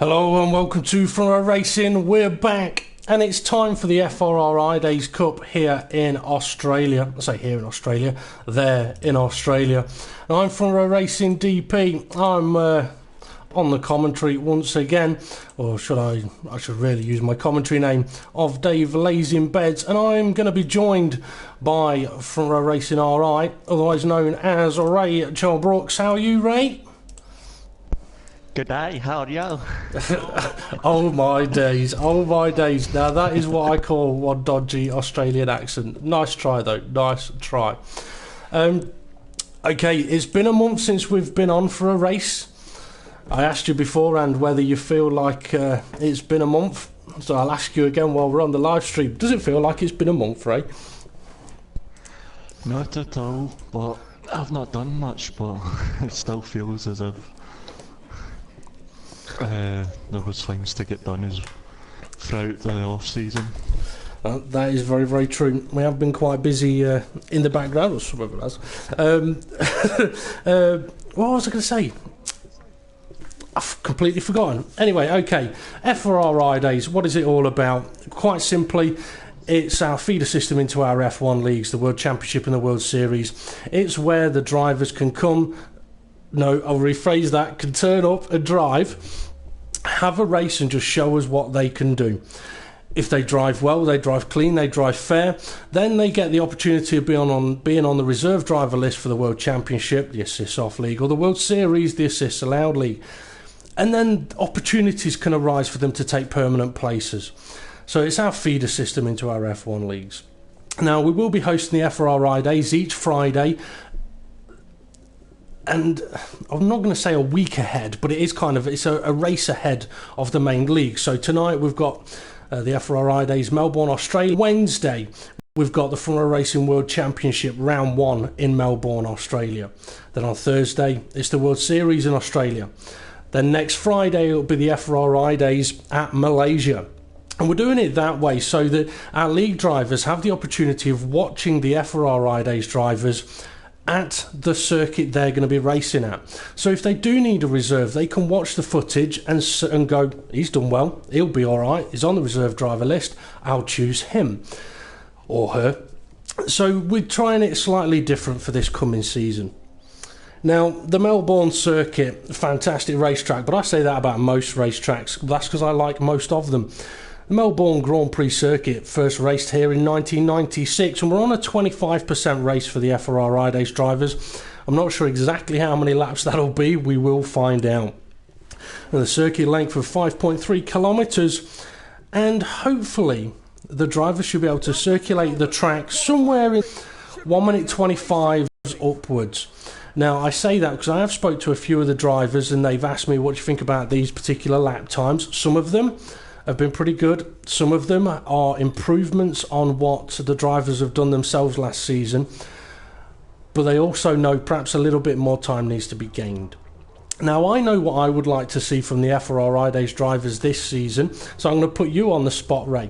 Hello and welcome to FRR Racing. We're back and it's time for the FRR-idays Cup here in Australia. I say here in Australia, there in Australia. And I'm FRR Racing DP. I'm on the commentary once again, or I should really use my commentary name of Dave Lays in Beds, and I'm going to be joined by FRR Racing RI, otherwise known as Ray Joel Brooks. How are you, Ray? Good day, how are you? Oh my days, oh my days. Now that is what I call one dodgy Australian accent. Nice try though, nice try. Okay, it's been a month since we've been on for a race. I asked you beforehand whether you feel like it's been a month, so I'll ask you again while we're on the live stream. Does it feel like it's been a month, Ray? Not at all, but I've not done much, but it still feels as if there was things to get done throughout the off season. That is very, very true. We have been quite busy in the background, or some of it has. What was I going to say? I've completely forgotten. Anyway, okay. FRR-idays, what is it all about? Quite simply, it's our feeder system into our F1 leagues, the World Championship and the World Series. It's where the drivers can come... No, I'll rephrase that. Can turn up and drive, have a race and just show us what they can do. If they drive well, they drive clean, they drive fair, then they get the opportunity of being on the reserve driver list for the World Championship, the Assists Off League, or the World Series, the Assists Allowed League. And then opportunities can arise for them to take permanent places. So it's our feeder system into our F1 leagues. Now, we will be hosting the FRR-idays each Friday. And I'm not going to say a week ahead, but it's a race ahead of the main league. So tonight we've got the FRR-idays Melbourne, Australia. Wednesday we've got the FRR Racing World Championship Round 1 in Melbourne, Australia. Then on Thursday it's the World Series in Australia. Then next Friday it'll be the FRR-idays at Malaysia. And we're doing it that way so that our league drivers have the opportunity of watching the FRR-idays drivers at the circuit they're going to be racing at. So if they do need a reserve, they can watch the footage and go, he's done well, he'll be alright, he's on the reserve driver list, I'll choose him or her. So we're trying it slightly different for this coming season. Now, the Melbourne circuit, fantastic racetrack, but I say that about most racetracks. That's because I like most of them. The Melbourne Grand Prix circuit first raced here in 1996, and we're on a 25% race for the FRR-idays drivers. I'm not sure exactly how many laps that'll be, we will find out. And the circuit length of 5.3 kilometres, and hopefully the drivers should be able to circulate the track somewhere in 1 minute 25 upwards. Now, I say that because I have spoke to a few of the drivers and they've asked me what you think about these particular lap times. Some of them have been pretty good. Some of them are improvements on what the drivers have done themselves last season, but they also know perhaps a little bit more time needs to be gained. Now, I know what I would like to see from the FRR-idays drivers this season, so I'm going to put you on the spot, Ray.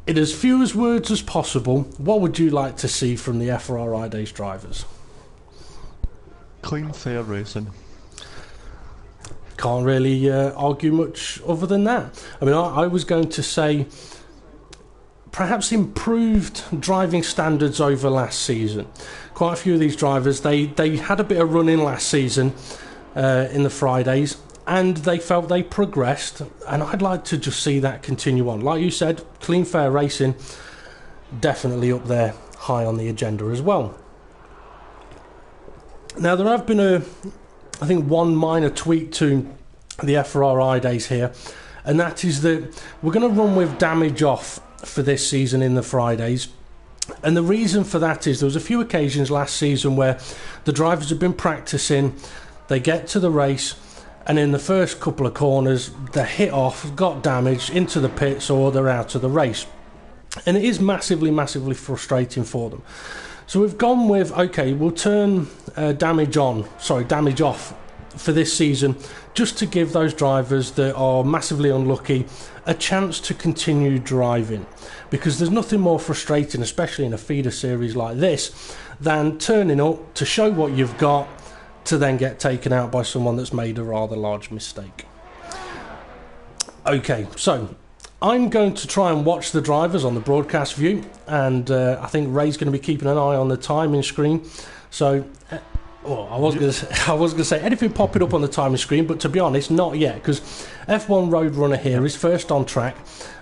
In as few as words as possible, what would you like to see from the FRR-idays drivers? Clean, fair racing. Can't really argue much other than that. I mean, I was going to say perhaps improved driving standards over last season. Quite a few of these drivers, they had a bit of run in last season in the Fridays, and they felt they progressed, and I'd like to just see that continue on. Like you said, clean, fair racing, definitely up there, high on the agenda as well. Now, there have been I think one minor tweak to the FRR-idays here, and that is that we're going to run with damage off for this season in the Fridays. And the reason for that is there was a few occasions last season where the drivers have been practicing, they get to the race, and in the first couple of corners they're hit off, got damaged, into the pits, or they're out of the race. And it is massively, massively frustrating for them. So we've gone with, okay, we'll turn damage off for this season, just to give those drivers that are massively unlucky a chance to continue driving. Because there's nothing more frustrating, especially in a feeder series like this, than turning up to show what you've got to then get taken out by someone that's made a rather large mistake. Okay, so I'm going to try and watch the drivers on the broadcast view, and I think Ray's going to be keeping an eye on the timing screen. So, I was going to say anything popping up on the timing screen, but to be honest, not yet, because F1 Roadrunner here is first on track,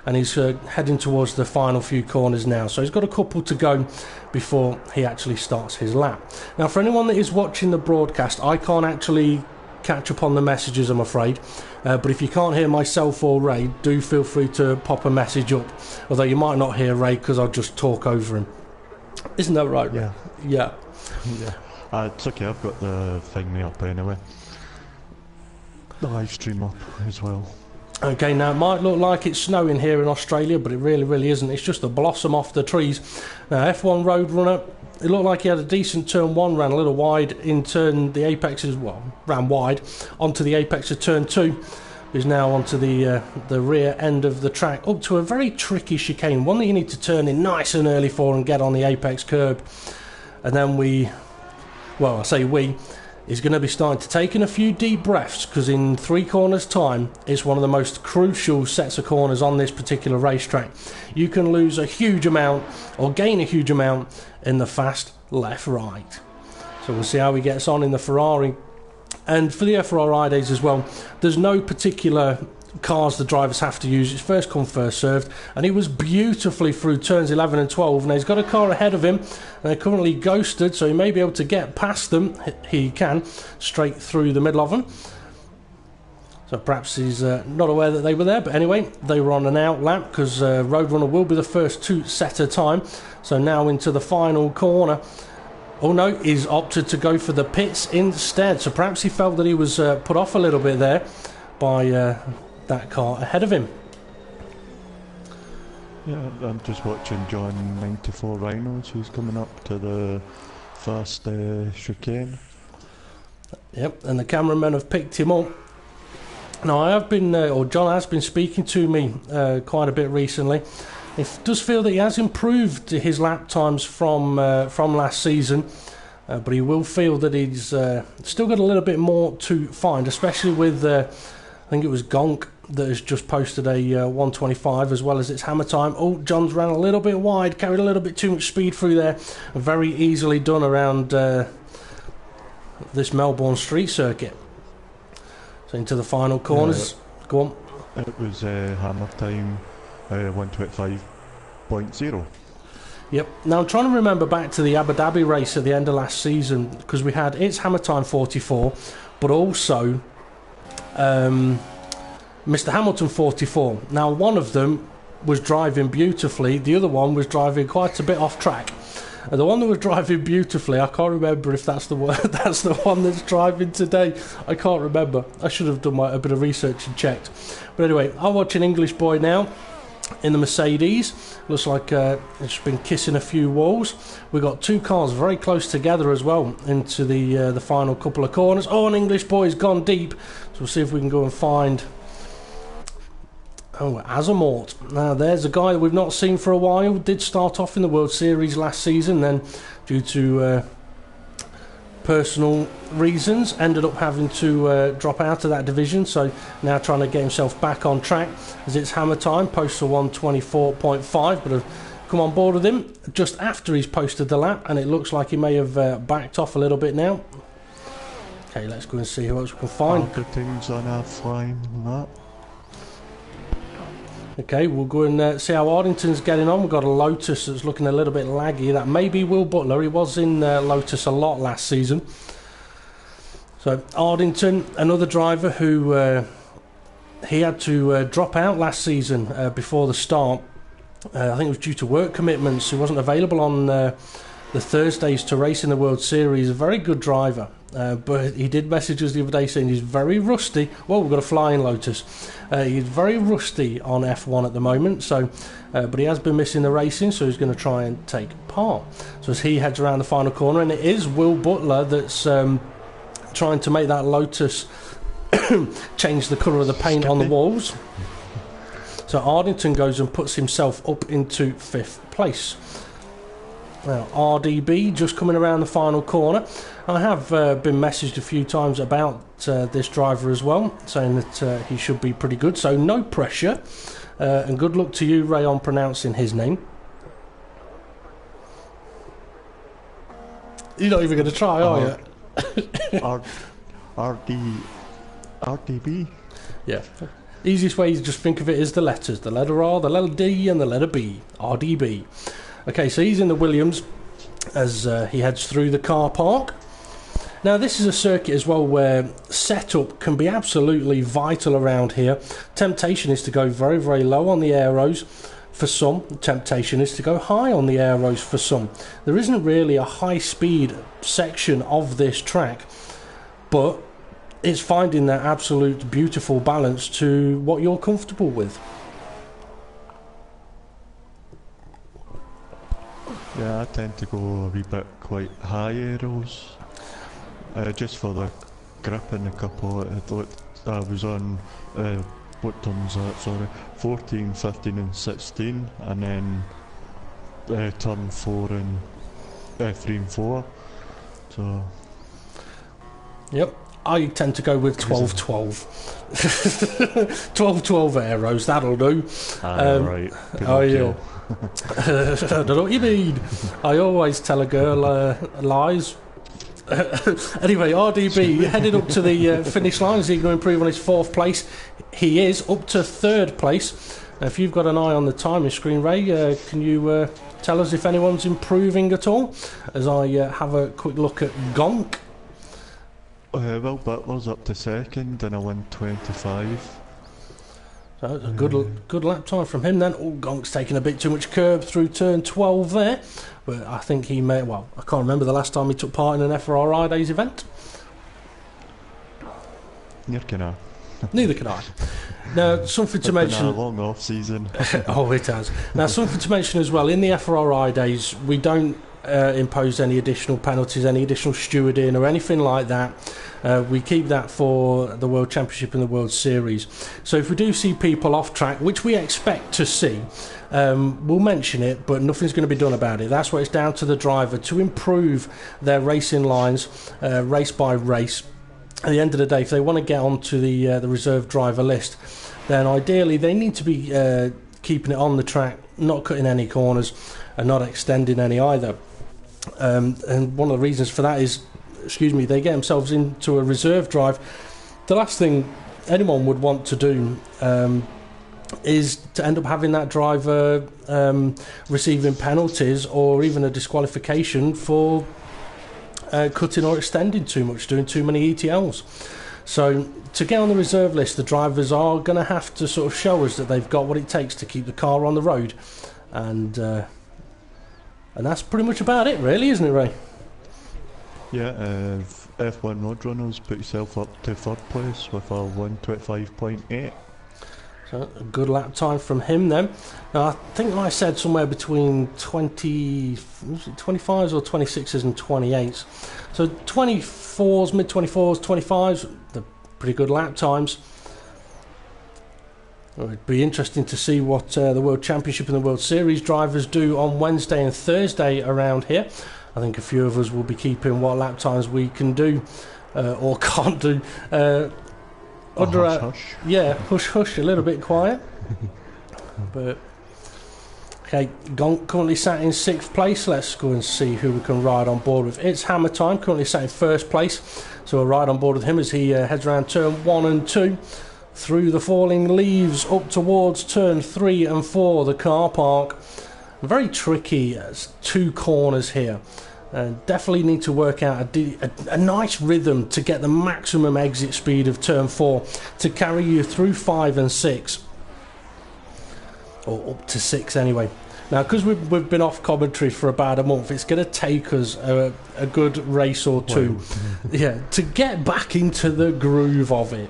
and he's heading towards the final few corners now. So he's got a couple to go before he actually starts his lap. Now, for anyone that is watching the broadcast, I can't actually catch up on the messages, I'm afraid. But if you can't hear myself or Ray, do feel free to pop a message up. Although you might not hear Ray because I'll just talk over him. Isn't that right, Ray? Yeah. It's okay, I've got the thing up anyway. The live stream up as well. Okay, now it might look like it's snowing here in Australia, but it really isn't. It's just a blossom off the trees. Now, F1 Roadrunner, it looked like he had a decent turn 1, ran a little wide in turn, the apex is, ran wide onto the apex of turn 2. Is now onto the rear end of the track, up to a very tricky chicane, one that you need to turn in nice and early for and get on the apex curb. And then is going to be starting to take in a few deep breaths, because in 3 corners time it's one of the most crucial sets of corners on this particular racetrack. You can lose a huge amount or gain a huge amount in the fast left right. So we'll see how he gets on in the Ferrari. And for the FRR-idays as well, there's no particular cars the drivers have to use. It's first come first served, and he was beautifully through turns 11 and 12. Now he's got a car ahead of him, and they're currently ghosted, so he may be able to get past them. He can, straight through the middle of them. So perhaps he's not aware that they were there, but anyway, they were on an out lap, because Roadrunner will be the first to set a time. So now into the final corner. Oh no, he's opted to go for the pits instead, so perhaps he felt that he was put off a little bit there by that car ahead of him. Yeah, I'm just watching John 94 Rhinos, who's coming up to the first chicane. Yep, and the cameramen have picked him up. Now I have been, or John has been speaking to me quite a bit recently. He does feel that he has improved his lap times from last season, but he will feel that he's still got a little bit more to find, especially with, I think it was Gonk that has just posted a 125 as well as its hammer time. Oh, John's ran a little bit wide, carried a little bit too much speed through there. Very easily done around this Melbourne street circuit. So into the final corners. Go on. It was hammer time 125.0. Yep. Now I'm trying to remember back to the Abu Dhabi race at the end of last season, because we had its hammer time 44, but also Mr. Hamilton 44. Now one of them was driving beautifully, the other one was driving quite a bit off track. And the one that was driving beautifully, I can't remember if that's the one, that's the one that's driving today. I can't remember. I should have done a bit of research and checked. But anyway, I'll watch an English boy now in the Mercedes. Looks like it's been kissing a few walls. We've got 2 cars very close together as well into the final couple of corners. Oh, an English boy's gone deep. So we'll see if we can go and find... Oh, Azamort. Now there's a guy that we've not seen for a while. Did start off in the World Series last season, then due to personal reasons ended up having to drop out of that division, so now trying to get himself back on track as it's hammer time. Posts a 124.5, but I've come on board with him just after he's posted the lap, and it looks like he may have backed off a little bit now. Okay, let's go and see who else we can find. Things on our flying lap. Okay, we'll go and see how Ardington's getting on. We've got a Lotus that's looking a little bit laggy. That may be Will Butler. He was in Lotus a lot last season. So Ardington, another driver who he had to drop out last season before the start. I think it was due to work commitments. He wasn't available on the Thursdays to race in the World Series. A very good driver. But he did message us the other day saying he's very rusty. Well, we've got a flying Lotus. He's very rusty on F1 at the moment, so but he has been missing the racing, so he's going to try and take part. So as he heads around the final corner, and it is Will Butler that's trying to make that Lotus change the colour of the paint on the walls. So Ardington goes and puts himself up into 5th place. Now, RDB just coming around the final corner. I have been messaged a few times about this driver as well, saying that he should be pretty good, so no pressure. And good luck to you, Ray, on pronouncing his name. You're not even going to try, are you? RDB? Yeah. Easiest way is just think of it as the letters. The letter R, the letter D, and the letter B. RDB. Okay, so he's in the Williams as he heads through the car park. Now, this is a circuit as well where setup can be absolutely vital around here. Temptation is to go very, very low on the aeros for some. Temptation is to go high on the aeros for some. There isn't really a high-speed section of this track, but it's finding that absolute beautiful balance to what you're comfortable with. Yeah, I tend to go a wee bit quite high arrows, just for the grip and the couple. I was on, what turns that, sorry, 14, 15 and 16, and then turn 4 and 3 and 4, so... Yep. I tend to go with 12-12. 12-12 arrows, that'll do. Right. Oh, yeah. I don't know what you mean. I always tell a girl lies. Anyway, RDB headed up to the finish line. Is he going to improve on his 4th place? He is up to 3rd place. Now, if you've got an eye on the timing screen, Ray, can you tell us if anyone's improving at all? As I have a quick look at Gonk. Well, Butler's up to 2nd and I win 25. So a good lap time from him then. Oh, Gonk's taking a bit too much curb through turn 12 there. But I think he may... Well, I can't remember the last time he took part in an FRR-idays event. Neither can I. Neither can I. Now, something to mention... a long off-season. Oh, it has. Now, something to mention as well. In the FRR-idays, we don't impose any additional penalties, any additional stewarding or anything like that. We keep that for the World Championship and the World Series. So if we do see people off track, which we expect to see, we'll mention it, but nothing's going to be done about it. That's where it's down to the driver to improve their racing lines, race by race. At the end of the day, if they want to get onto the reserve driver list, then ideally they need to be keeping it on the track, not cutting any corners and not extending any either. And one of the reasons for that is, they get themselves into a reserve drive. The last thing anyone would want to do is to end up having that driver receiving penalties or even a disqualification for cutting or extending too much, doing too many ETLs. So to get on the reserve list, the drivers are going to have to sort of show us that they've got what it takes to keep the car on the road, and that's pretty much about it, really, isn't it, Ray? Yeah, F1 Roadrunners put yourself up to 3rd place with a 1:25.8. So a good lap time from him then. Now, I think I said somewhere between 25s or 26s and 28s. So 24s, mid-24s, 25s, they're pretty good lap times. It'd be interesting to see what the World Championship and the World Series drivers do on Wednesday and Thursday around here. I think a few of us will be keeping what lap times we can do or can't do. Hush. Yeah, hush, a little bit quiet. But okay, Gonk currently sat in 6th place. Let's go and see who we can ride on board with. It's Hammer Time, currently sat in 1st place. So we'll ride on board with him as he heads around turn 1 and 2. Through the falling leaves up towards turn 3 and 4, the car park. Very tricky, 2 corners here. Definitely need to work out a nice rhythm to get the maximum exit speed of turn 4 to carry you through 5 and 6. Or up to 6 anyway. Now, because we've been off commentary for about a month, it's going to take us a good race or two, to get back into the groove of it.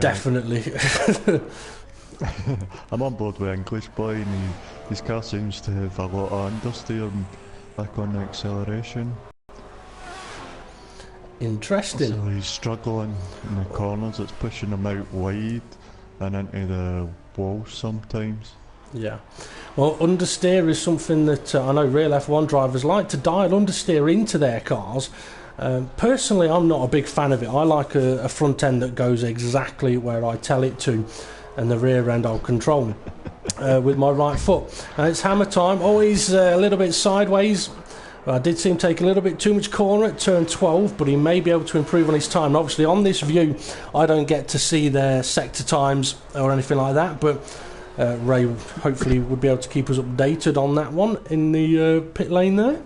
Definitely. I'm on board with English Boy, and his car seems to have a lot of understeer and back on the acceleration. Interesting. So he's struggling in the corners. It's pushing him out wide and into the wall sometimes. Yeah. Well, understeer is something that I know real F1 drivers like to dial understeer into their cars. Personally, I'm not a big fan of it. I like a front end that goes exactly where I tell it to, and the rear end I'll control with my right foot. It's hammer time, always a little bit sideways. I did see him take a little bit too much corner at turn 12, but he may be able to improve on his time. And obviously, on this view, I don't get to see their sector times or anything like that, but Ray hopefully would be able to keep us updated on that one in the pit lane there.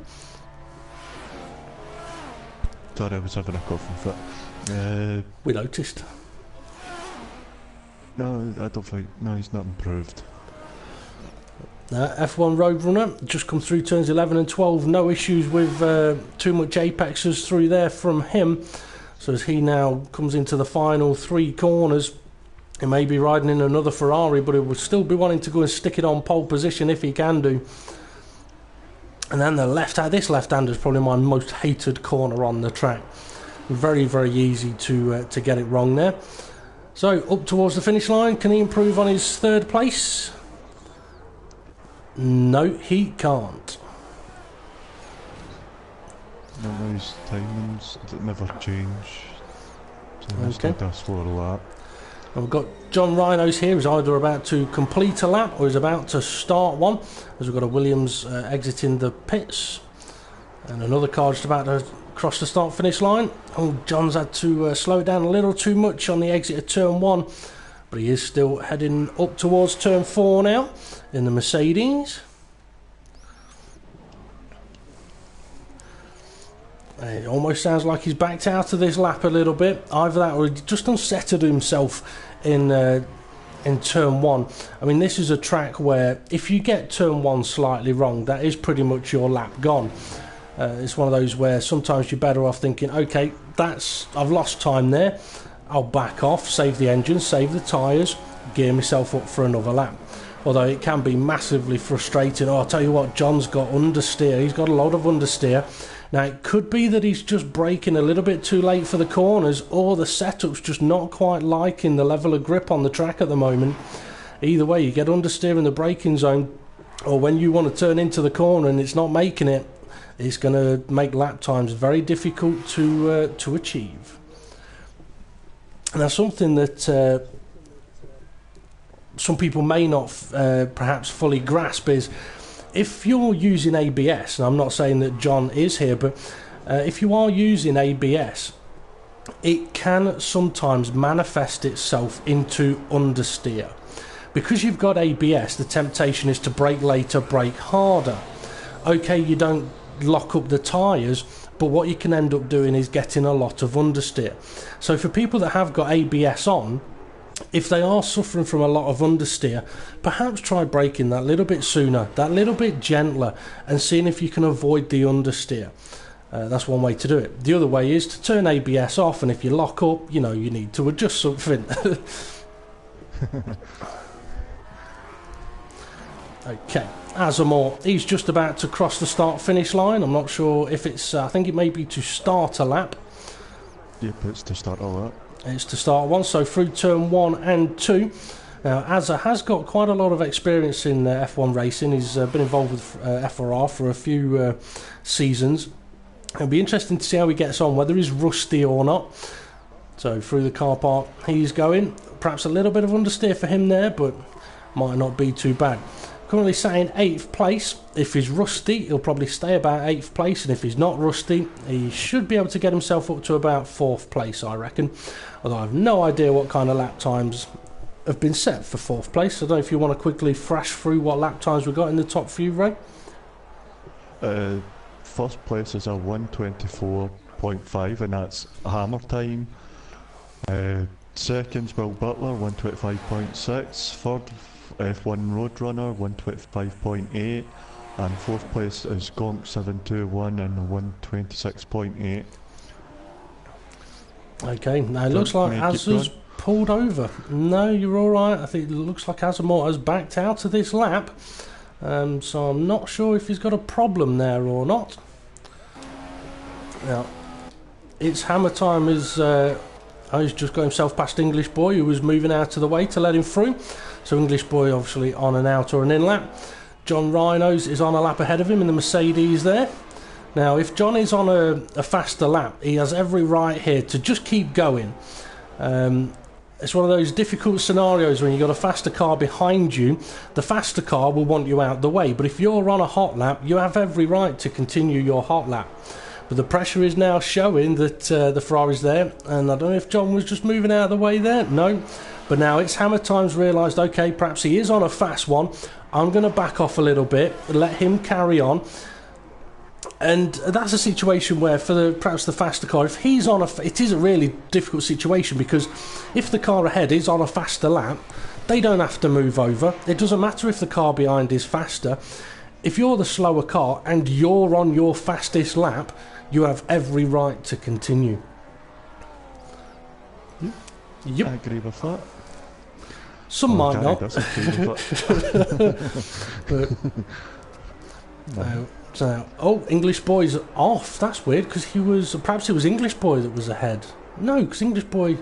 Thought I was having a coughing fit. We noticed. No, I don't think. No, he's not improved. F1 Roadrunner just come through turns 11 and 12. No issues with too much apexes through there from him. So as he now comes into the final 3 corners, he may be riding in another Ferrari, but he will still be wanting to go and stick it on pole position if he can do. And then the this left-hander is probably my most hated corner on the track. Very, very easy to get it wrong there. So up towards the finish line, can he improve on his 3rd place? No, he can't. No, those timings that never change. So Okay. a slower lap. And we've got John Rhinos here, who's either about to complete a lap or is about to start one, as we've got a Williams exiting the pits. And another car just about to cross the start-finish line. Oh, John's had to slow it down a little too much on the exit of turn 1, but he is still heading up towards turn 4 now in the Mercedes. It almost sounds like he's backed out of this lap a little bit. Either that or he just unsettled himself in turn 1. I mean, this is a track where if you get turn 1 slightly wrong, that is pretty much your lap gone. It's one of those where sometimes you're better off thinking, okay, I've lost time there. I'll back off, save the engine, save the tyres, gear myself up for another lap. Although it can be massively frustrating. Oh, I'll tell you what, John's got understeer. He's got a lot of understeer. Now, it could be that he's just braking a little bit too late for the corners, or the setup's just not quite liking the level of grip on the track at the moment. Either way, you get understeer in the braking zone, or when you want to turn into the corner and it's not making it, it's going to make lap times very difficult to achieve. Now, something that some people may not perhaps fully grasp is, if you're using ABS, and I'm not saying that John is here, but if you are using ABS, it can sometimes manifest itself into understeer. Because you've got ABS, the temptation is to brake later, brake harder. Okay, you don't lock up the tyres, but what you can end up doing is getting a lot of understeer. So for people that have got ABS on, if they are suffering from a lot of understeer, perhaps try braking that little bit sooner, that little bit gentler, and seeing if you can avoid the understeer. That's one way to do it. The other way is to turn ABS off, and if you lock up, you know, you need to adjust something. Okay, Azamor, he's just about to cross the start-finish line. I'm not sure if it's, I think it may be to start a lap. Yep, it's to start a lap. It's to start one, so through turn 1 and 2. Now, Azza has got quite a lot of experience in F1 racing. He's been involved with FRR for a few seasons. It'll be interesting to see how he gets on, whether he's rusty or not. So through the car park he's going. Perhaps a little bit of understeer for him there, but might not be too bad. Currently sat in 8th place. If he's rusty, he'll probably stay about 8th place, and if he's not rusty, he should be able to get himself up to about 4th place, I reckon. Although I have no idea what kind of lap times have been set for 4th place. I don't know if you want to quickly thrash through what lap times we've got in the top few, Ray. First place is a 124.5, and that's hammer time. Second's Will Butler, 125.6. Third, F1 Roadrunner, 125.8. And 4th place is Gonk 721 and 126.8. Okay, now it looks like Azza's pulled over. No, you're alright. I think it looks like Azamor has backed out of this lap. So I'm not sure if he's got a problem there or not. Now, it's hammer time as he's just got himself past English Boy, who was moving out of the way to let him through. So English Boy obviously on an out or an in lap. John Rhinos is on a lap ahead of him in the Mercedes there. Now, if John is on a faster lap, he has every right here to just keep going. It's one of those difficult scenarios when you've got a faster car behind you. The faster car will want you out the way, but if you're on a hot lap, you have every right to continue your hot lap. But the pressure is now showing that the Ferrari's there, and I don't know if John was just moving out of the way there. No, but now it's Hammer Time's realised, okay, perhaps he is on a fast one. I'm going to back off a little bit, let him carry on. And that's a situation where, for perhaps the faster car, if he's on it is a really difficult situation, because if the car ahead is on a faster lap, they don't have to move over. It doesn't matter if the car behind is faster. If you're the slower car and you're on your fastest lap, you have every right to continue. Yep. I agree with that. Some might not. But, so, English Boy's off. That's weird, because perhaps it was English Boy that was ahead. No, because English Boy.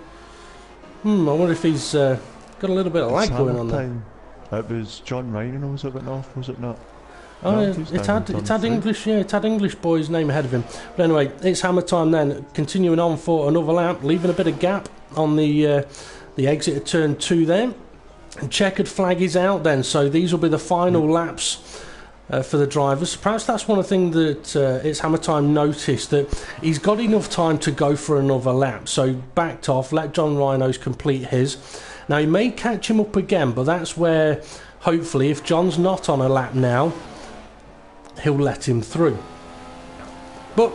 I wonder if he's got a little bit of lag going on there. It was John Rhinos that went off, was it not? Oh, no, it had English. Yeah, it had English Boy's name ahead of him. But anyway, it's Hammer Time then. Continuing on for another lap, leaving a bit of gap on the exit of turn 2 there. And checkered flag is out then, so these will be the final laps. For the drivers. Perhaps that's one of the things that it's Hammer Time noticed, that he's got enough time to go for another lap, so backed off, let John Rhinos complete his. Now he may catch him up again, but that's where hopefully, if John's not on a lap now, he'll let him through. But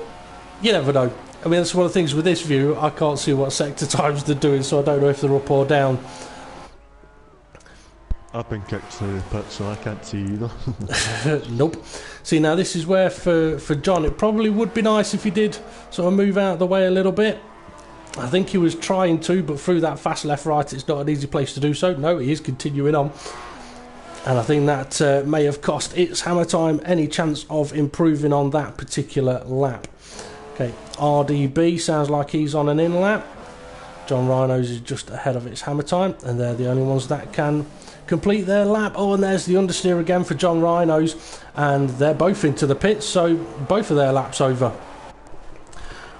you never know. I mean, that's one of the things with this view, I can't see what sector times they're doing, so I don't know if they're up or down. I've been kicked through the pit, so I can't see either. Nope. See, now this is where for John, it probably would be nice if he did sort of move out of the way a little bit. I think he was trying to, but through that fast left-right, it's not an easy place to do so. No, he is continuing on. And I think that may have cost It's Hammer Time any chance of improving on that particular lap. Okay, RDB sounds like he's on an in lap. John Rhinos is just ahead of It's Hammer Time, and they're the only ones that can complete their lap. And there's the understeer again for John Rhinos, and they're both into the pits, so both of their laps over.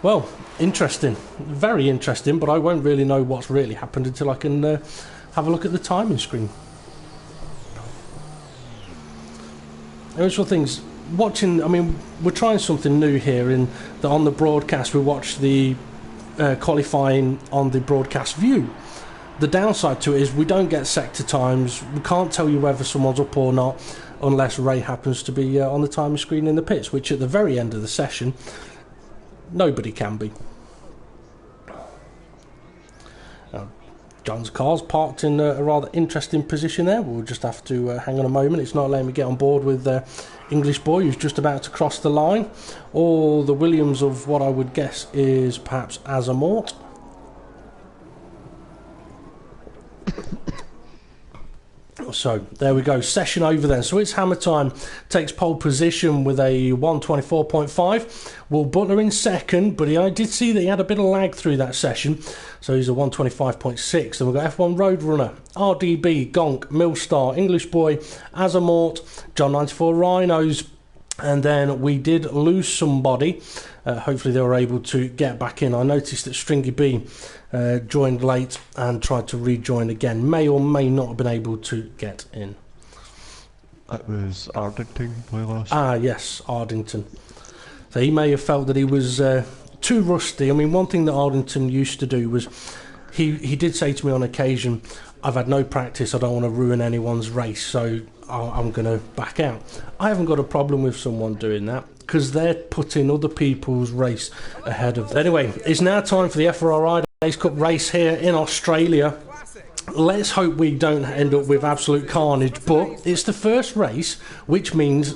Well, interesting, very interesting, but I won't really know what's really happened until I can have a look at the timing screen. Those were things watching. I mean, we're trying something new here in that on the broadcast we watch the qualifying on the broadcast view. The downside to it is we don't get sector times. We can't tell you whether someone's up or not unless Ray happens to be on the timing screen in the pits, which at the very end of the session nobody can be. John's car's parked in a rather interesting position there. We'll just have to hang on a moment. It's not letting me get on board with English Boy, who's just about to cross the line, or the Williams of what I would guess is perhaps Azamort. So there we go, session over then. So it's Hammer Time, takes pole position with a 124.5. Will Butler in second, but I did see that he had a bit of lag through that session, so he's a 125.6. Then we've got F1 Roadrunner, RDB, Gonk, Millstar, English Boy, Azamort, John 94 Rhinos, and then we did lose somebody. Hopefully they were able to get back in. I noticed that Stringy B joined late and tried to rejoin again. May or may not have been able to get in. It was Ardington we lost. Ah, yes, Ardington. So he may have felt that he was too rusty. I mean, one thing that Ardington used to do was he did say to me on occasion, I've had no practice, I don't want to ruin anyone's race, so I'm going to back out. I haven't got a problem with someone doing that, because they're putting other people's race ahead of them. Anyway, it's now time for the FRR-idays Cup race here in Australia. Let's hope we don't end up with absolute carnage, but it's the first race, which means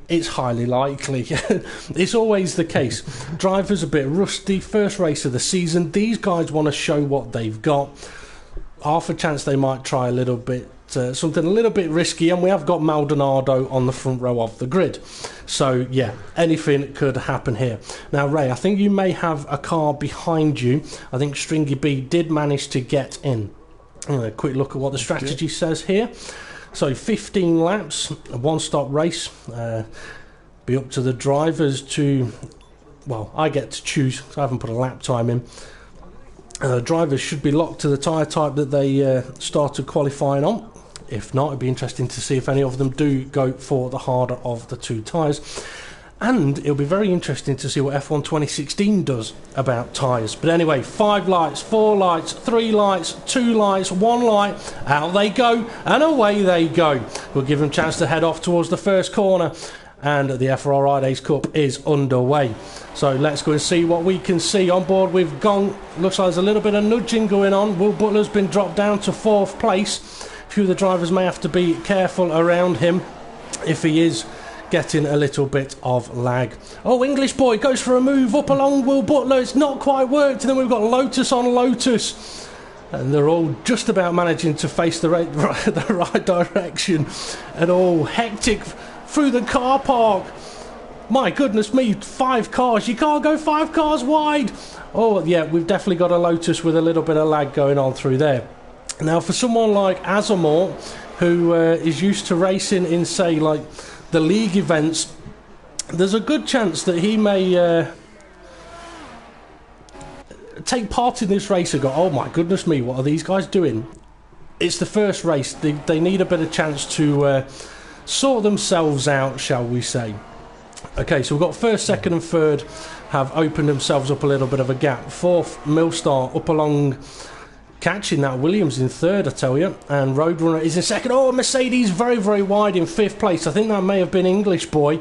it's highly likely. It's always the case. Drivers a bit rusty, first race of the season. These guys want to show what they've got. Half a chance they might try a little bit, something a little bit risky, and we have got Maldonado on the front row of the grid. So yeah, anything could happen here. Now Ray, I think you may have a car behind you. I think Stringy B did manage to get in. A quick look at what the strategy says here. So 15 laps, a one-stop race. Be up to the drivers to, well, I get to choose, so I haven't put a lap time in. Drivers should be locked to the tyre type that they started qualifying on. If not, it'd be interesting to see if any of them do go for the harder of the two tyres. And it'll be very interesting to see what F1 2016 does about tyres. But anyway, 5 lights, 4 lights, 3 lights, 2 lights, 1 light. Out they go, and away they go. We'll give them a chance to head off towards the first corner. And the FRR-idays Cup is underway. So let's go and see what we can see. On board we've gone. Looks like there's a little bit of nudging going on. Will Butler's been dropped down to 4th place. A few of the drivers may have to be careful around him if he is getting a little bit of lag. Oh, English boy goes for a move up along Will Butler. It's not quite worked. And then we've got Lotus on Lotus. And they're all just about managing to face the right direction. And all hectic through the car park. My goodness me, 5 cars. You can't go 5 cars wide. Oh, yeah, we've definitely got a Lotus with a little bit of lag going on through there. Now, for someone like Azamor, who is used to racing in, say, like the league events, there's a good chance that he may take part in this race and go, oh my goodness me, what are these guys doing? It's the first race. They need a bit of chance to sort themselves out, shall we say. Okay, so we've got first, second and third have opened themselves up a little bit of a gap. 4th, Millstar up along, catching that. Williams in 3rd, I tell you, and Roadrunner is in 2nd. Oh, Mercedes very, very wide in 5th place. I think that may have been English boy.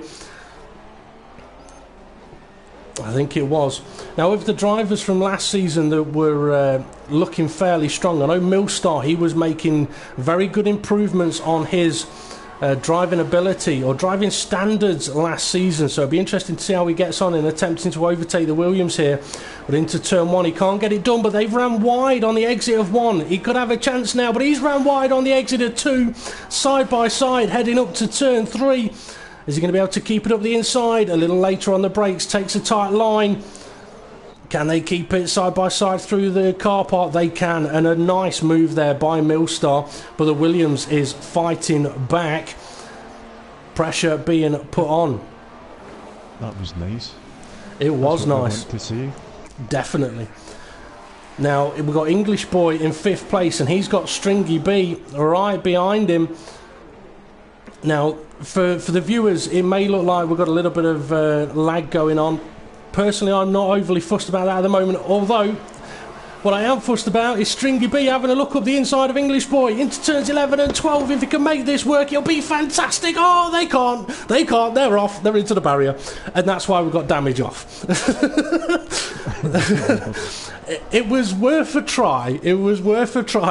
I think it was. Now, with the drivers from last season that were looking fairly strong, I know Millstar, he was making very good improvements on his driving ability or driving standards last season, so it'll be interesting to see how he gets on in attempting to overtake the Williams here. But into turn 1 he can't get it done, but they've ran wide on the exit of 1. He could have a chance now, but he's ran wide on the exit of 2, side by side heading up to turn 3. Is he going to be able to keep it up the inside? A little later on the brakes, takes a tight line. Can they keep it side by side through the car park? They can, and a nice move there by Millstar, but the Williams is fighting back. Pressure being put on. That was nice. It was That's what nice. I want to see. Definitely. Now we've got English boy in 5th place, and he's got Stringy B right behind him. Now for the viewers, it may look like we've got a little bit of lag going on. Personally, I'm not overly fussed about that at the moment, although what I am fussed about is Stringy B having a look up the inside of English boy into turns 11 and 12. If he can make this work, it'll be fantastic. Oh, they can't, they're off, they're into the barrier, and that's why we've got damage off. It was worth a try,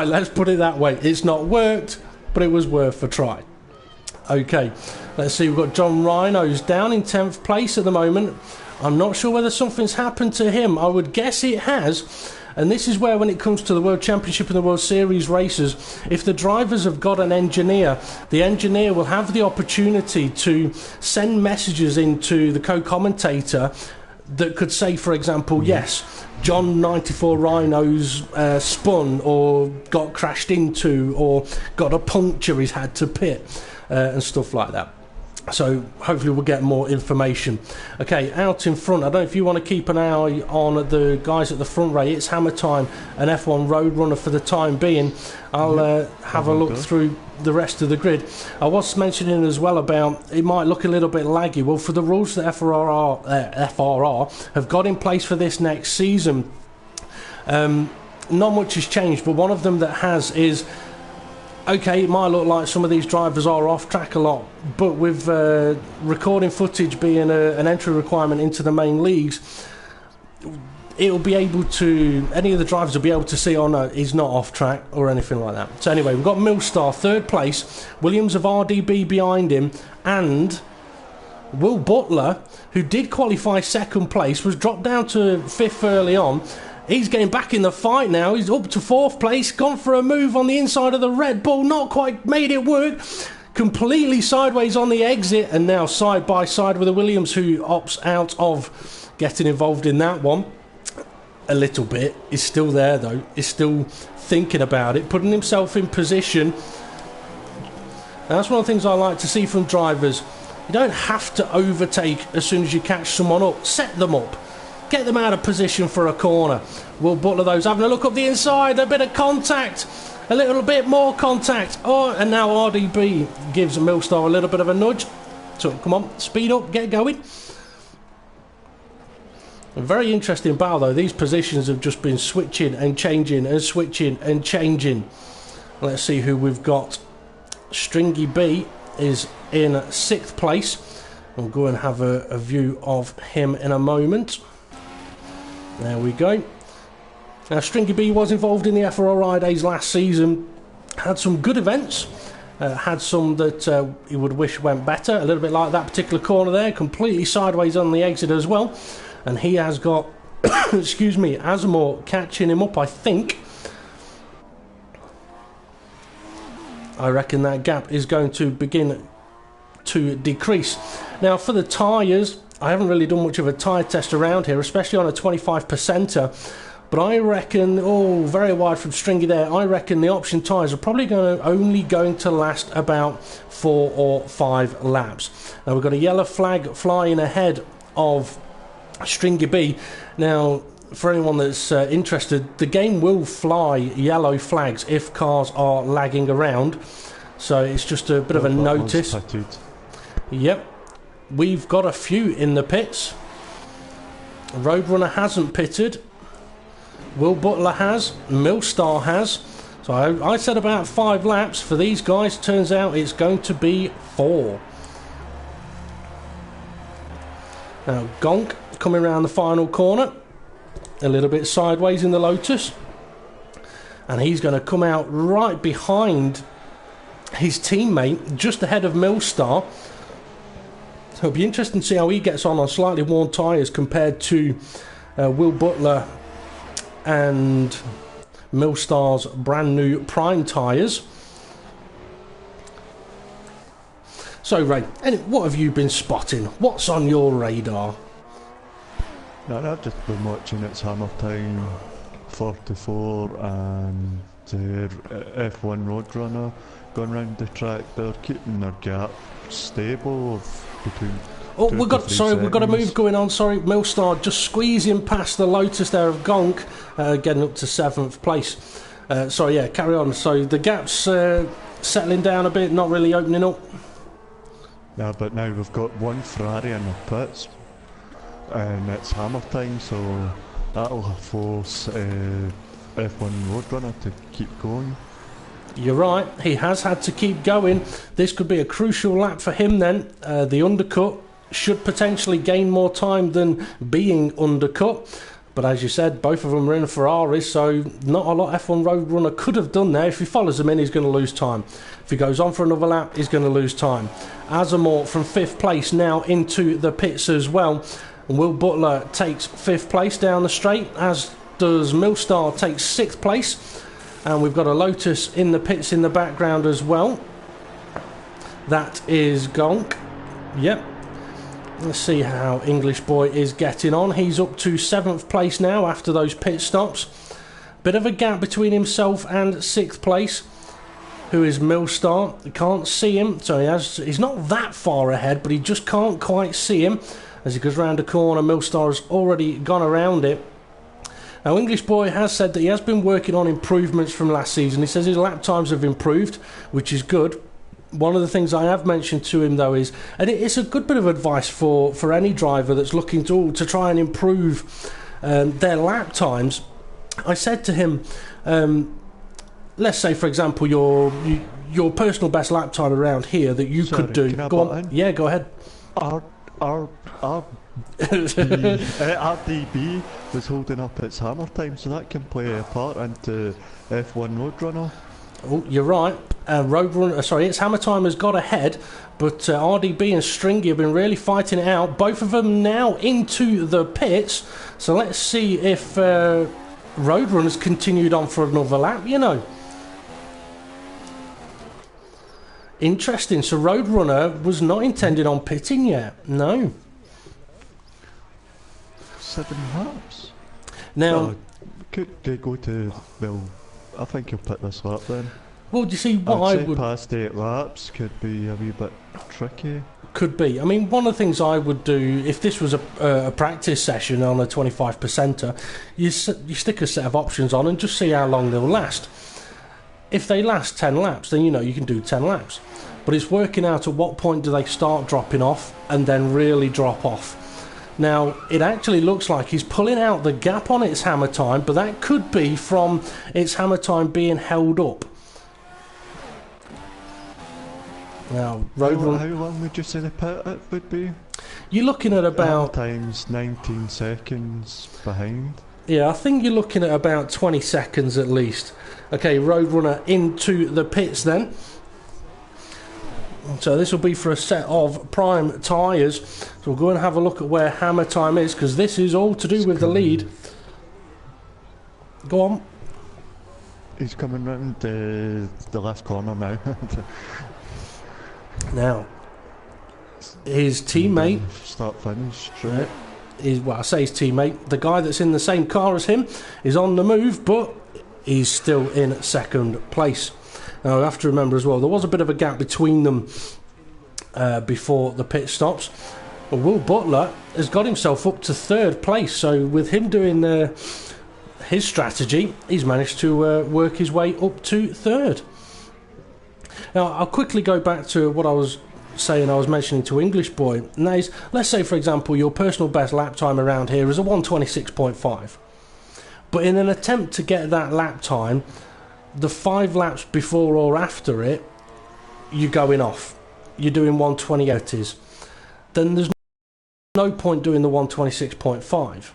let's put it that way. It's not worked, but it was worth a try. Okay, let's see, we've got John Rhino's down in 10th place at the moment. I'm not sure whether something's happened to him. I would guess it has. And this is where, when it comes to the World Championship and the World Series races, if the drivers have got an engineer, the engineer will have the opportunity to send messages into the co-commentator that could say, for example, yes, John 94 Rhinos spun or got crashed into or got a puncture, he's had to pit, and stuff like that. So hopefully we'll get more information. Okay, out in front, I don't know if you want to keep an eye on the guys at the front, Ray. It's hammer time, an F1 Roadrunner for the time being. I'll have a look through the rest of the grid. I was mentioning as well about it might look a little bit laggy. Well, for the rules that FRR have got in place for this next season, not much has changed, but one of them that has is, okay, it might look like some of these drivers are off track a lot, but with recording footage being an entry requirement into the main leagues, it'll be able to, any of the drivers will be able to see, oh no, he's not off track or anything like that. So anyway, we've got Millstar 3rd place, Williams of RDB behind him, and Will Butler, who did qualify 2nd place, was dropped down to 5th early on. He's getting back in the fight now. He's up to 4th place, gone for a move on the inside of the Red Bull, not quite made it work. Completely sideways on the exit, and now side by side with the Williams, who opts out of getting involved in that one. a little bit. He's still there though. He's still thinking about it, putting himself in position. And that's one of the things I like to see from drivers. You don't have to overtake as soon as you catch someone up. Set them up. Get them out of position for a corner. Will Butler, those having a look up the inside. A bit of contact. A little bit more contact. Oh, and now RDB gives Millstar a little bit of a nudge. So, come on, speed up, get going. A very interesting battle, though. These positions have just been switching and changing and switching and changing. Let's see who we've got. Stringy B is in 6th place. We'll go and have a view of him in a moment. There we go. Now, Stringy B was involved in the FRR-idays last season. Had some good events. Had some that he would wish went better. A little bit like that particular corner there. Completely sideways on the exit as well. And he has got, excuse me, Asmore catching him up, I think. I reckon that gap is going to begin to decrease. Now, for the tyres, I haven't really done much of a tyre test around here, especially on a 25%er. But I reckon, very wide from Stringy there, I reckon the option tyres are probably only going to last about 4 or 5 laps. Now, we've got a yellow flag flying ahead of Stringy B. Now, for anyone that's interested, the game will fly yellow flags if cars are lagging around. So it's just a bit of a notice. Yep. We've got a few in the pits. Roadrunner hasn't pitted. Will Butler has. Millstar has. So I said about 5 laps for these guys. Turns out it's going to be 4. Now Gonk coming around the final corner. A little bit sideways in the Lotus. And he's going to come out right behind his teammate, just ahead of Millstar. So it'll be interesting to see how he gets on slightly worn tyres compared to Will Butler and Millstar's brand new prime tyres. So Ray, what have you been spotting? What's on your radar? No, I've just been watching It's Hammer Time 44 and F1 Roadrunner going round the track. They're keeping their gap stable between. Oh, we've got a move going on. Sorry, Millstar just squeezing past the Lotus there of Gonk, getting up to 7th place. Sorry, yeah, carry on. So the gap's settling down a bit, not really opening up. Yeah, but now we've got one Ferrari in the pits, and it's hammer time, so that'll force F1 Roadrunner to keep going. You're right, he has had to keep going. This could be a crucial lap for him then. The undercut should potentially gain more time than being undercut. But as you said, both of them are in Ferraris, so not a lot F1 Roadrunner could have done there. If he follows them in, he's going to lose time. If he goes on for another lap, he's going to lose time. Azamor from 5th place now into the pits as well. And Will Butler takes 5th place down the straight, as does Millstar takes 6th place. And we've got a Lotus in the pits in the background as well. That is Gonk. Yep. Let's see how English Boy is getting on. He's up to 7th place now after those pit stops. Bit of a gap between himself and 6th place, who is Millstar. You can't see him, so he's not that far ahead, but he just can't quite see him. As he goes round the corner, Millstar has already gone around it. Now, English Boy has said that he has been working on improvements from last season. He says his lap times have improved, which is good. One of the things I have mentioned to him, though, is, and it's a good bit of advice for any driver that's looking to try and improve their lap times. I said to him, let's say, for example, your personal best lap time around here that you could do. Go on. Yeah, go ahead. RDB was holding up its hammer time, so that can play a part into F1 Roadrunner. Oh, you're right. It's Hammer Time has got ahead, but RDB and Stringy have been really fighting it out. Both of them now into the pits. So let's see if Roadrunner's continued on for another lap, you know. Interesting. So Roadrunner was not intended on pitting yet. No. 7 laps? Now, could they go to, well, I think you'll pick this lap then. well, do you see what I'd I say would... past 8 laps could be a wee bit tricky. Could be. I mean, one of the things I would do, if this was a practice session on a 25%er, you stick a set of options on and just see how long they'll last. If they last 10 laps, then you know you can do 10 laps. But it's working out at what point do they start dropping off and then really drop off. Now, it actually looks like he's pulling out the gap on its hammer time, but that could be from its hammer time being held up. Now, How long would you say the pit it would be? you're looking at about... times 19 seconds behind. Yeah, I think you're looking at about 20 seconds at least. Okay, Roadrunner into the pits then. So this will be for a set of prime tyres. So we'll go and have a look at where hammer time is, because this is all to do with the lead. Go on. He's coming round the left corner now. Now, his teammate... Start finish straight. Well, I say his teammate. The guy that's in the same car as him is on the move, but he's still in second place. Now, I have to remember as well, there was a bit of a gap between them before the pit stops. But Will Butler has got himself up to third place, so with him doing his strategy, he's managed to work his way up to third. Now, I'll quickly go back to what I was saying, I was mentioning to English Boy. And that is, let's say, for example, your personal best lap time around here is a 1:26.5. But in an attempt to get that lap time, the 5 laps before or after it, you're going off. You're doing 1:20s. Then there's no point doing the 1:26.5.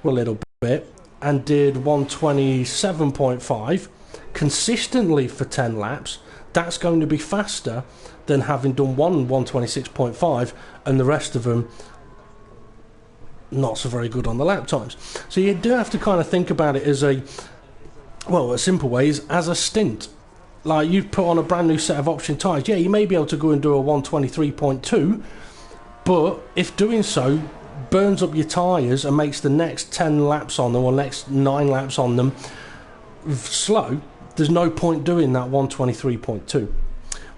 Well, a little bit. And did 1:27.5 consistently for 10 laps. That's going to be faster than having done 1:26.5 and the rest of them not so very good on the lap times. So you do have to kind of think about it as a simple way is as a stint. Like, you've put on a brand new set of option tyres. Yeah, you may be able to go and do a 1:23.2, but if doing so burns up your tyres and makes the next 10 laps on them or next 9 laps on them slow, there's no point doing that 1:23.2.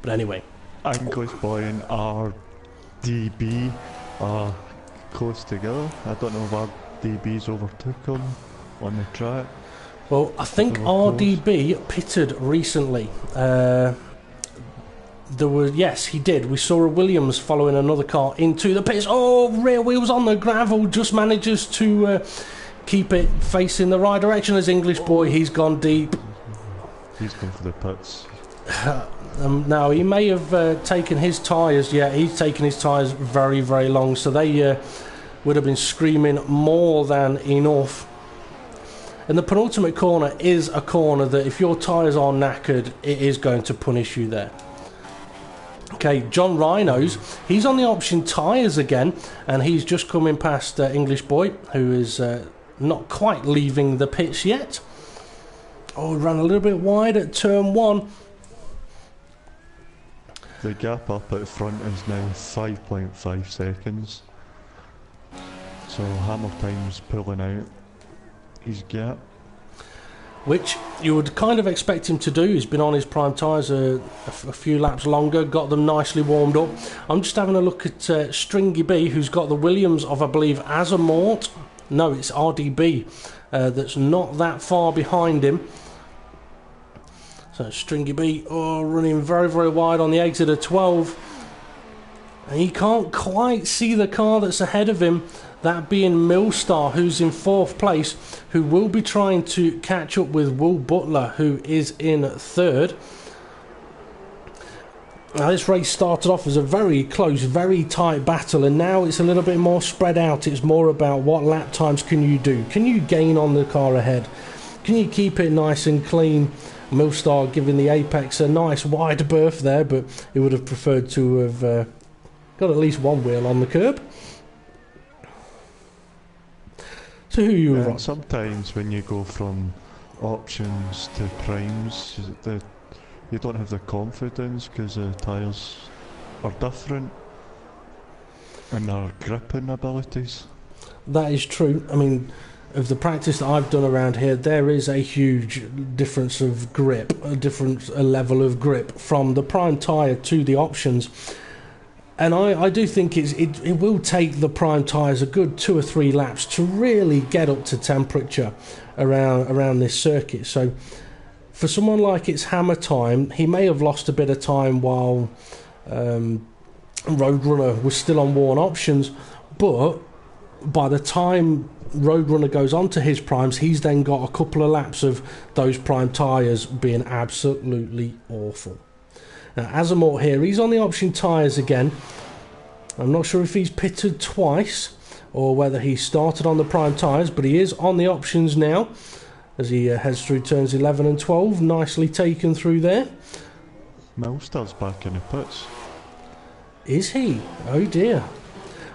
But anyway, English Boy and RDB are close together. I don't know if RDB's overtook him on the track. well, I think RDB pitted recently. Yes, he did. We saw a Williams following another car into the pits. Oh, rear wheels on the gravel, just manages to keep it facing the right direction as English Boy. He's gone deep. He's gone for the pits. Now, he may have taken his tyres. Yeah, he's taken his tyres very, very long, so they would have been screaming more than enough. And the penultimate corner is a corner that if your tyres are knackered, it is going to punish you there. Okay, John Rhinos, he's on the option tyres again, and he's just coming past English Boy, who is not quite leaving the pits yet. Oh, ran a little bit wide at turn 1. The gap up at front is now 5.5 seconds. So hammer time's pulling out his gap. Which you would kind of expect him to do. He's been on his prime tyres a few laps longer, got them nicely warmed up. I'm just having a look at Stringy B, who's got the Williams of, I believe, Azamort. No, it's RDB that's not that far behind him. So Stringy B, running very, very wide on the exit of 12. And he can't quite see the car that's ahead of him, that being Millstar, who's in 4th place, who will be trying to catch up with Will Butler, who is in 3rd. Now, this race started off as a very close, very tight battle, and now it's a little bit more spread out. It's more about what lap times can you do. Can you gain on the car ahead? Can you keep it nice and clean? Millstar giving the Apex a nice wide berth there, but he would have preferred to have got at least one wheel on the curb. So who you on? Sometimes when you go from options to primes, you don't have the confidence because the tyres are different and their gripping abilities. That is true. I mean, of the practice that I've done around here, there is a huge difference of grip, a different level of grip from the prime tyre to the options. And I do think it will take the prime tyres a good 2 or 3 laps to really get up to temperature around this circuit. So for someone like it's hammer time, he may have lost a bit of time while Roadrunner was still on worn options, but by the time Roadrunner goes on to his primes, he's then got a couple of laps of those prime tyres being absolutely awful. Now Azamort here, he's on the option tyres again. I'm not sure if he's pitted twice or whether he started on the prime tyres, but he is on the options now as he heads through turns 11 and 12. Nicely taken through there. Milster's back in the pits. Is he? Oh dear.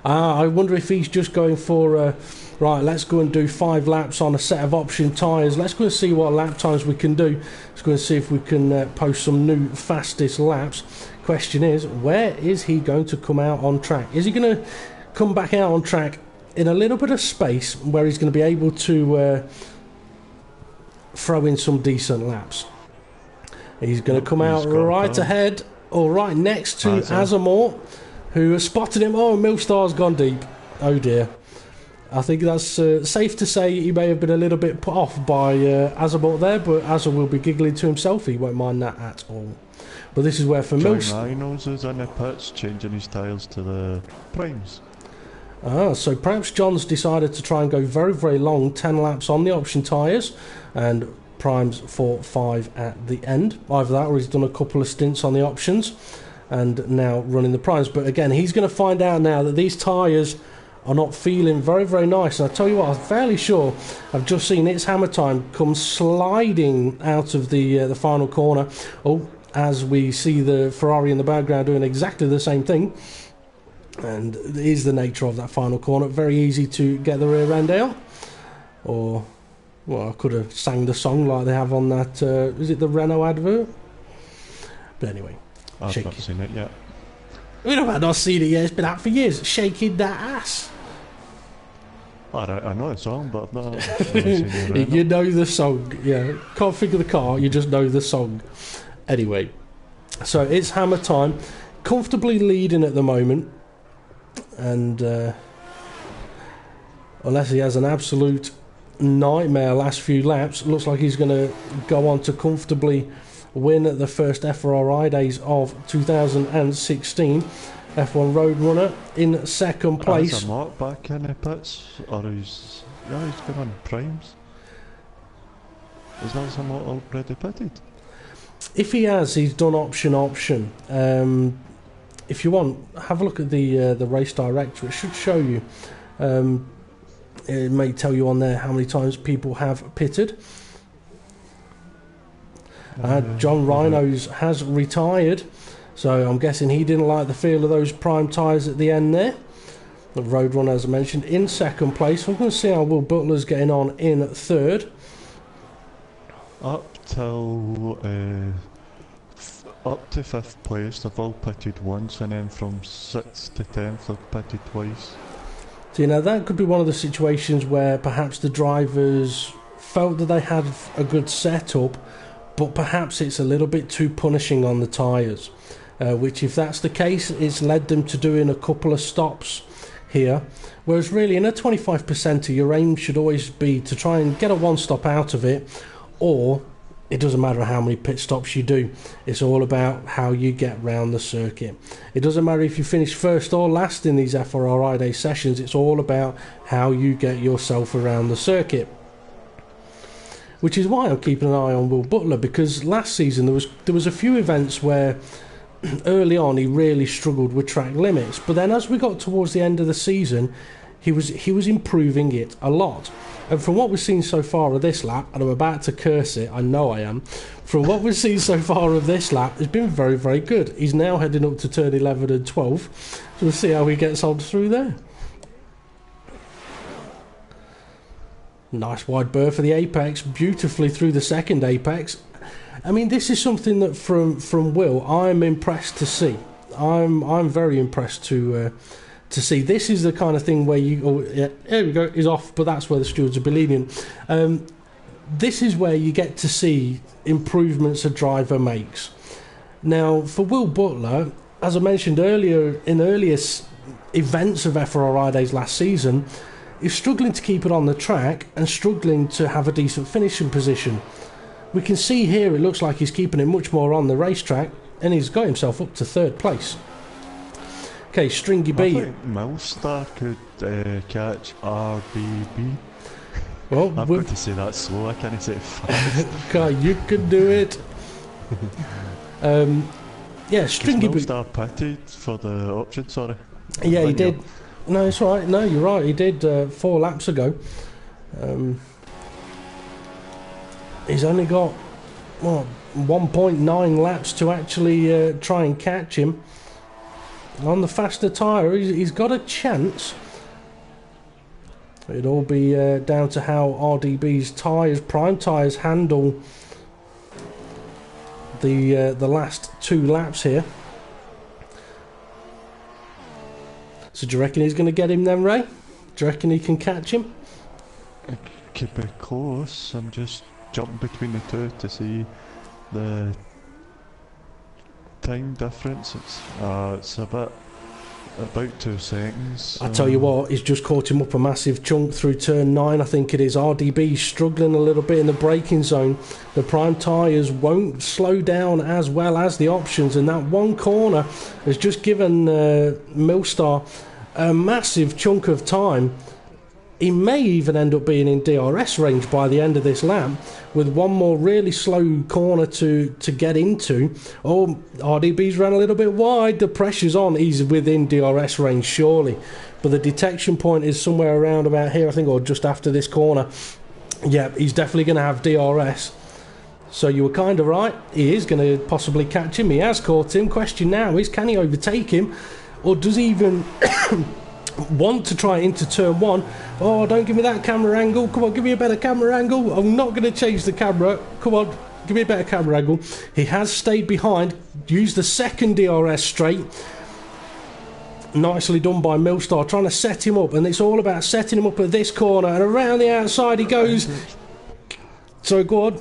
I wonder if he's just going for right, let's go and do 5 laps on a set of option tyres. Let's go and see what lap times we can do. Let's go and see if we can post some new fastest laps. Question is, where is he going to come out on track? Is he going to come back out on track in a little bit of space where he's going to be able to throw in some decent laps? He's going to come out right ahead or right next to Azamort, who has spotted him. Oh, Milstar's gone deep. Oh dear. I think that's safe to say he may have been a little bit put off by Azamort there, but Asa will be giggling to himself. He won't mind that at all. But this is where for Milstar... Rhinos is in the pits changing his tyres to the primes. So perhaps John's decided to try and go very, very long, 10 laps on the option tyres, and primes for 5 at the end. Either that or he's done a couple of stints on the options and now running the primes. But again, he's going to find out now that these tyres are not feeling very, very nice. And I tell you what, I'm fairly sure I've just seen It's Hammer Time come sliding out of the final corner. Oh, as we see the Ferrari in the background doing exactly the same thing. And it is the nature of that final corner. Very easy to get the rear end out. Or, well, I could have sang the song like they have on that, is it the Renault advert? But anyway. I've not seen it yet. We have not seen it yet, it's been out for years. Shaking that ass. I know the song, but I've not seen it. You know the song, yeah. Can't think of the car, you just know the song. Anyway, so it's Hammer Time. Comfortably leading at the moment. And unless he has an absolute nightmare last few laps, looks like he's going to go on to comfortably win at the first FRR-idays of 2016. F1 Roadrunner in second place. Is Mark back in the pits? Or he's been on primes? Is that somewhat already pitted? If he has, he's done option. If you want, have a look at the race director. It should show you. It may tell you on there how many times people have pitted. John Rhinos has retired, so I'm guessing he didn't like the feel of those prime tyres at the end there. The Roadrunner, as I mentioned, in second place. We're going to see how Will Butler's getting on in third. Up to 5th place, they've all pitted once, and then from 6th to 10th, they've pitted twice. So, you know, that could be one of the situations where perhaps the drivers felt that they had a good setup, but perhaps it's a little bit too punishing on the tyres. Which, if that's the case, it's led them to doing a couple of stops here. Whereas really, in a 25%, your aim should always be to try and get a one-stop out of it, or it doesn't matter how many pit stops you do. It's all about how you get round the circuit. It doesn't matter if you finish first or last in these FRR-idays sessions. It's all about how you get yourself around the circuit. Which is why I'm keeping an eye on Will Butler, because last season there was a few events where early on he really struggled with track limits, but then as we got towards the end of the season, he was improving it a lot. And from what we've seen so far of this lap, and I'm about to curse it, I know I am, from what we've seen so far of this lap, it's been very, very good. He's now heading up to turn 11 and 12, so we'll see how he gets on through there. Nice wide berth for the apex, beautifully through the second apex. I mean, this is something that from Will, I'm impressed to see. I'm very impressed to to see. This is the kind of thing where yeah, there we go, he's off, but that's where the stewards will be lenient. This is where you get to see improvements a driver makes. Now, for Will Butler, as I mentioned earlier, in earlier events of FRR-idays last season, he's struggling to keep it on the track and struggling to have a decent finishing position. We can see here it looks like he's keeping it much more on the racetrack, and he's got himself up to 3rd place. Okay, Stringy B. I think Milstar could catch RBB. Well, I've got to say that slow, I can't say it fast. Okay, you can do it. Yeah, Stringy B. Milstar pitted for the option, sorry. Yeah, he did. No, it's all right. No, you're right. He did 4 laps ago. He's only got, what, 1.9 laps to actually try and catch him. On the faster tyre, he's got a chance. It'll all be down to how RDB's tyres, prime tyres, handle the last 2 laps here. So do you reckon he's going to get him then, Ray? Do you reckon he can catch him? It could be close. I'm just jumping between the two to see the time difference. It's about 2 seconds. I tell you what, he's just caught him up a massive chunk through turn 9, I think it is. RDB struggling a little bit in the braking zone. The prime tyres won't slow down as well as the options, and that one corner has just given Milstar a massive chunk of time. He may even end up being in DRS range by the end of this lap, with one more really slow corner to get into. Oh, RDB's ran a little bit wide. The pressure's on. He's within DRS range, surely. But the detection point is somewhere around about here, I think, or just after this corner. Yeah, he's definitely going to have DRS. So you were kind of right. He is going to possibly catch him. He has caught him. Question now is, can he overtake him? Or does he even want to try into turn 1? Oh, don't give me that camera angle. Come on, give me a better camera angle. I'm not going to change the camera. Come on, give me a better camera angle. He has stayed behind, used the second DRS straight. Nicely done by Milstar, trying to set him up, and it's all about setting him up at this corner, and around the outside he goes. So go on.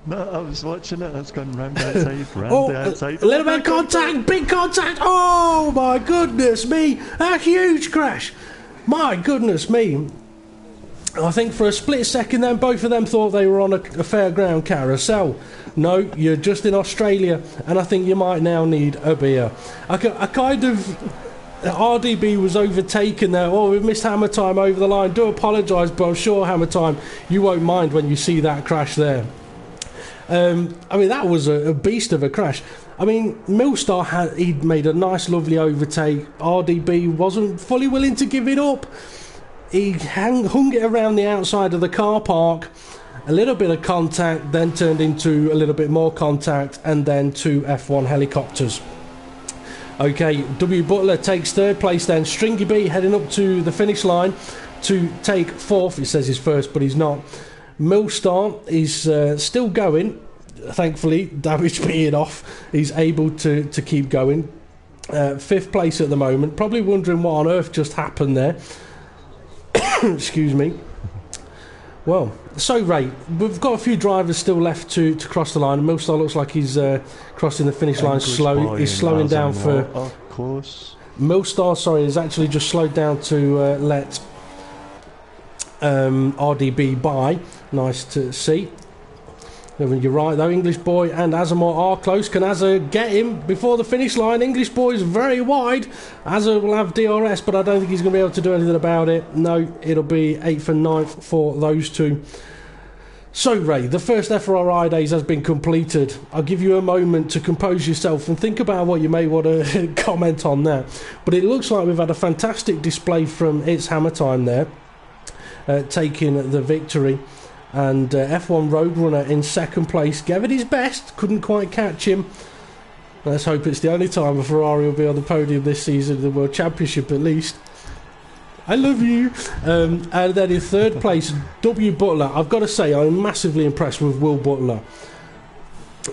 No, I was watching it. It's gone round the outside, round the outside. A little bit of contact, big contact. Oh my goodness me! A huge crash. My goodness me. I think for a split second then both of them thought they were on a fairground carousel. No, you're just in Australia, and I think you might now need a beer. I kind of... RDB was overtaken there. Oh, we've missed Hammer Time over the line. Do apologise, but I'm sure Hammer Time, you won't mind when you see that crash there. I mean, that was a beast of a crash. I mean, Milstar he'd made a nice, lovely overtake. RDB wasn't fully willing to give it up. He hung it around the outside of the car park. A little bit of contact, then turned into a little bit more contact, and then 2 F1 helicopters. Okay, W Butler takes 3rd place then. Stringy B heading up to the finish line to take 4th. It says he's 1st, but he's not. Milstar is still going. Thankfully, damage being off, he's able to keep going. 5th place at the moment. Probably wondering what on earth just happened there. Excuse me. Well, so Ray, we've got a few drivers still left to cross the line. Milstar looks like he's crossing the finish line slow. He's slowing down for... close. Milstar, sorry, has actually just slowed down to let RDB by. Nice to see. You're right though, English Boy and Azamor are close. Can Azza get him before the finish line? English Boy's very wide. Azza will have DRS, but I don't think he's going to be able to do anything about it. No, it'll be 8th and 9th for those two. So Ray, the first FRR-idays has been completed. I'll give you a moment to compose yourself and think about what you may want to comment on that. But it looks like we've had a fantastic display from It's Hammer Time there, taking the victory. And F1 Roadrunner in 2nd place gave it his best, couldn't quite catch him. Let's hope it's the only time a Ferrari will be on the podium this season in the World Championship at least. I love you. And then in 3rd place, W Butler. I've got to say, I'm massively impressed with Will Butler.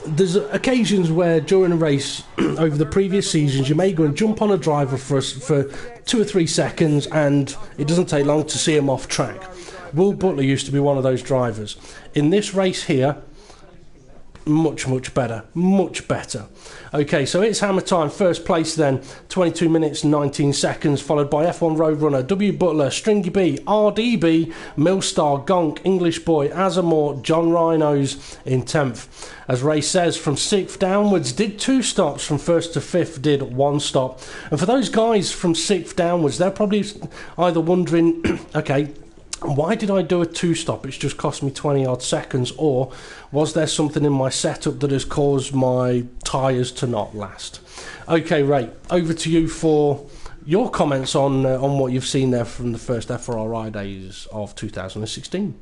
there's occasions where during a race over the previous seasons you may go and jump on a driver for 2 or 3 seconds and it doesn't take long to see him off track. Will Butler used to be one of those drivers. In this race here, much better, much better. Okay, so it's hammer time. First place then, 22 minutes 19 seconds, followed by F1 Roadrunner, W Butler, Stringy B, RDB, Millstar, Gonk, English Boy, Azamore, John Rhinos in 10th. As Ray says, from 6th downwards did 2 stops, from 1st to 5th did 1 stop. And for those guys from 6th downwards, they're probably either wondering, okay, why did I do a 2-stop? It's just cost me 20 odd seconds. Or was there something in my setup that has caused my tyres to not last? Okay, Ray, over to you for your comments on what you've seen there from the first FRR-idays of 2016.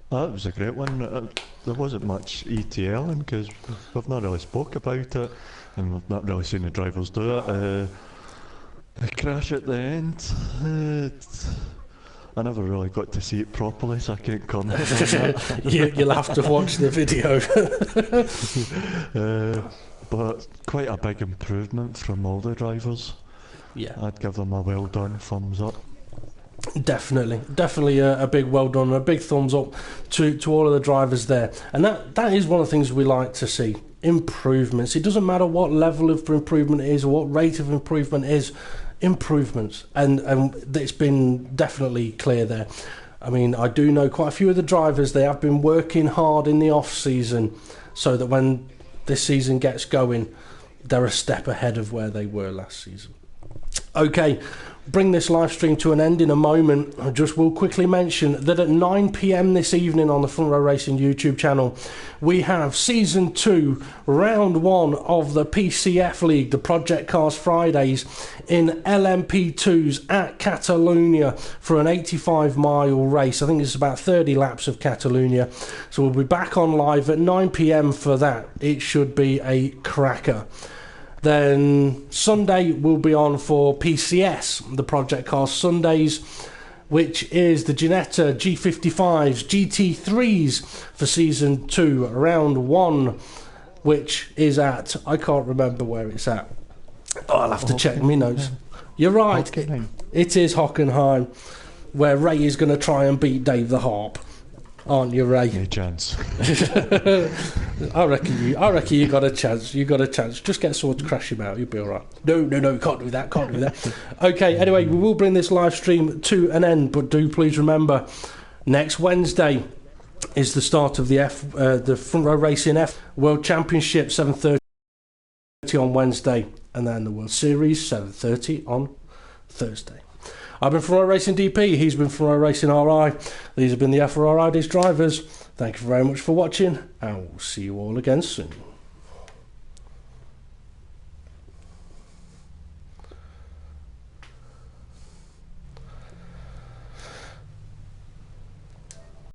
That was a great one. There wasn't much ETL because we've not really spoke about it and we've not really seen the drivers do it. The crash at the end, I never really got to see it properly, so I can't comment on that. You'll have to watch the video. But quite a big improvement from all the drivers. Yeah, I'd give them a well done, thumbs up. Definitely a big well done, a big thumbs up to all of the drivers there. And that is one of the things we like to see. Improvements. It doesn't matter what level of improvement it is or what rate of improvement it is. Improvements, and it's been definitely clear there. I mean, I do know quite a few of the drivers. They have been working hard in the off season so that when this season gets going, they're a step ahead of where they were last season. Okay, bring this live stream to an end in a moment. I just will quickly mention that at 9 p.m. this evening on the Front Row Racing YouTube channel, we have Season 2, Round 1 of the PCF League, the Project Cars Fridays, in LMP2s at Catalonia for an 85-mile race. I think it's about 30 laps of Catalonia. So we'll be back on live at 9 p.m. for that. It should be a cracker. Then Sunday will be on for PCS, the Project Cars Sundays, which is the Ginetta G55s, GT3s for Season 2, Round 1, which is at, I can't remember where it's at. Oh, I'll have to check my notes. You're right, it is Hockenheim, where Ray is going to try and beat Dave the Harp. Aren't you, Ray? No chance. I reckon you got a chance. You got a chance. Just get someone to crash him out. You'll be all right. No, can't do that. Okay. Anyway, we will bring this live stream to an end, but do please remember, next Wednesday is the start of the Front Row Racing F World Championship, 7:30 on Wednesday, and then the World Series 7:30 on Thursday. I've been Front Row Racing DP, he's been Front Row Racing RI. These have been the FRR-idays drivers. Thank you very much for watching, and we'll see you all again soon.